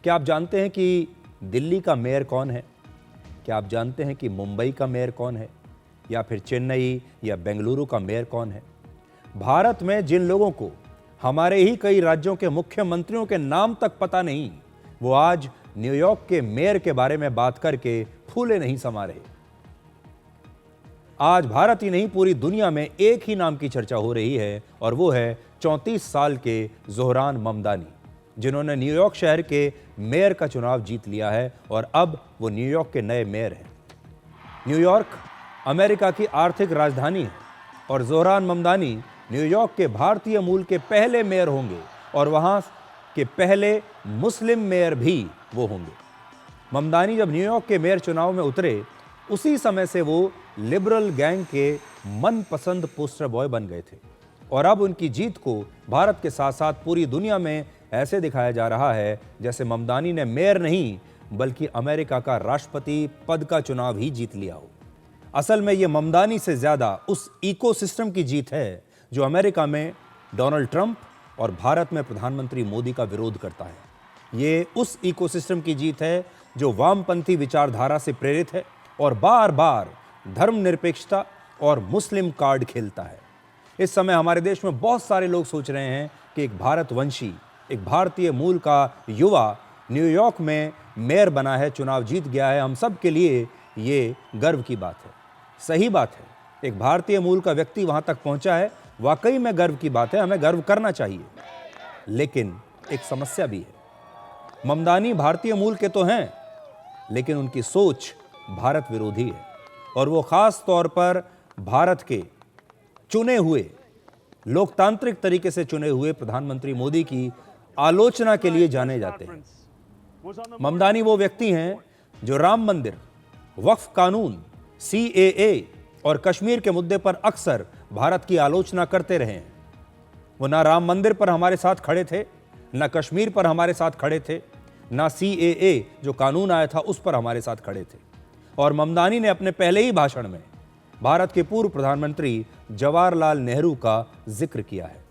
क्या आप जानते हैं कि दिल्ली का मेयर कौन है? क्या आप जानते हैं कि मुंबई का मेयर कौन है, या फिर चेन्नई या बेंगलुरु का मेयर कौन है? भारत में जिन लोगों को हमारे ही कई राज्यों के मुख्यमंत्रियों के नाम तक पता नहीं, वो आज न्यूयॉर्क के मेयर के बारे में बात करके फूले नहीं समा रहे। आज भारत ही नहीं, पूरी दुनिया में एक ही नाम की चर्चा हो रही है, और वो है 34 साल के ज़ोहरान ममदानी, जिन्होंने न्यूयॉर्क शहर के मेयर का चुनाव जीत लिया है और अब वो न्यूयॉर्क के नए मेयर हैं। न्यूयॉर्क अमेरिका की आर्थिक राजधानी है और ज़ोहरान ममदानी न्यूयॉर्क के भारतीय मूल के पहले मेयर होंगे और वहां के पहले मुस्लिम मेयर भी वो होंगे। ममदानी जब न्यूयॉर्क के मेयर चुनाव में उतरे, उसी समय से वो लिबरल गैंग के मनपसंद पोस्टर बॉय बन गए थे, और अब उनकी जीत को भारत के साथ साथ पूरी दुनिया में ऐसे दिखाया जा रहा है जैसे ममदानी ने मेयर नहीं बल्कि अमेरिका का राष्ट्रपति पद का चुनाव ही जीत लिया हो। असल में ये ममदानी से ज्यादा उस इकोसिस्टम की जीत है जो अमेरिका में डोनाल्ड ट्रंप और भारत में प्रधानमंत्री मोदी का विरोध करता है। ये उस इकोसिस्टम की जीत है जो वामपंथी विचारधारा से प्रेरित है और बार बार धर्मनिरपेक्षता और मुस्लिम कार्ड खेलता है। इस समय हमारे देश में बहुत सारे लोग सोच रहे हैं कि एक भारतवंशी, एक भारतीय मूल का युवा न्यूयॉर्क में मेयर बना है, चुनाव जीत गया है। हम सब के लिए ये गर्व की बात है। सही बात है, एक भारतीय मूल का व्यक्ति वहां तक पहुंचा है, वाकई में गर्व की बात है, हमें गर्व करना चाहिए। लेकिन एक समस्या भी है। ममदानी भारतीय मूल के तो हैं, लेकिन उनकी सोच भारत विरोधी है, और वो खास तौर पर भारत के चुने हुए, लोकतांत्रिक तरीके से चुने हुए प्रधानमंत्री मोदी की आलोचना के लिए जाने जाते हैं। ममदानी वो व्यक्ति हैं जो राम मंदिर, वक्फ कानून, CAA और कश्मीर के मुद्दे पर अक्सर भारत की आलोचना करते रहे हैं। वो ना राम मंदिर पर हमारे साथ खड़े थे, ना कश्मीर पर हमारे साथ खड़े थे, ना CAA जो कानून आया था उस पर हमारे साथ खड़े थे। और ममदानी ने अपने पहले ही भाषण में भारत के पूर्व प्रधानमंत्री जवाहरलाल नेहरू का जिक्र किया है।